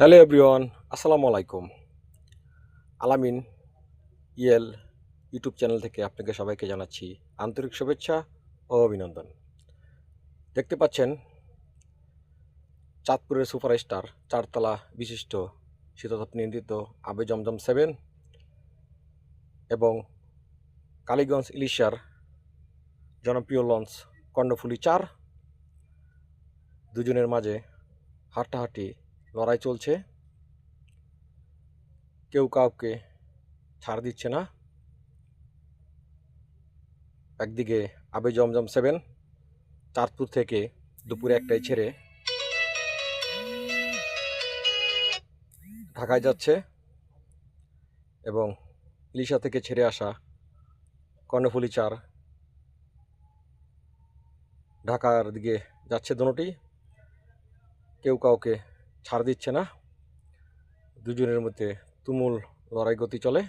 Hello everyone, আসসালামু আলাইকুম। আলামিন ইয়েল ইউটিউব চ্যানেল থেকে আপনাকে সবাইকে জানাচ্ছি আন্তরিক শুভেচ্ছা ও অভিনন্দন। দেখতে পাচ্ছেন চাঁদপুরের সুপারস্টার চারতলা বিশিষ্ট শীততাপ নিয়ন্ত্রিত আবে জমজম 7 এবং কালীগঞ্জ ইলিশার জনপ্রিয় লঞ্চ কর্ণফুলী 4 দুজনের মাঝে হাঁটাহাঁটি লড়াই চলছে। কেউ কাউকে ছাড় দিচ্ছে না। একদিকে আবে জমজম 7 চাঁদপুর থেকে দুপুরে 1টায় ছেড়ে ঢাকায় যাচ্ছে এবং ইলিশা থেকে ছেড়ে আসা কর্ণফুলী 4 ঢাকার দিকে যাচ্ছে। দোনোটি কেউ কাউকে ছাড় দিচ্ছে না। দুজনের মধ্যে তুমুল লড়াই গতি চলে।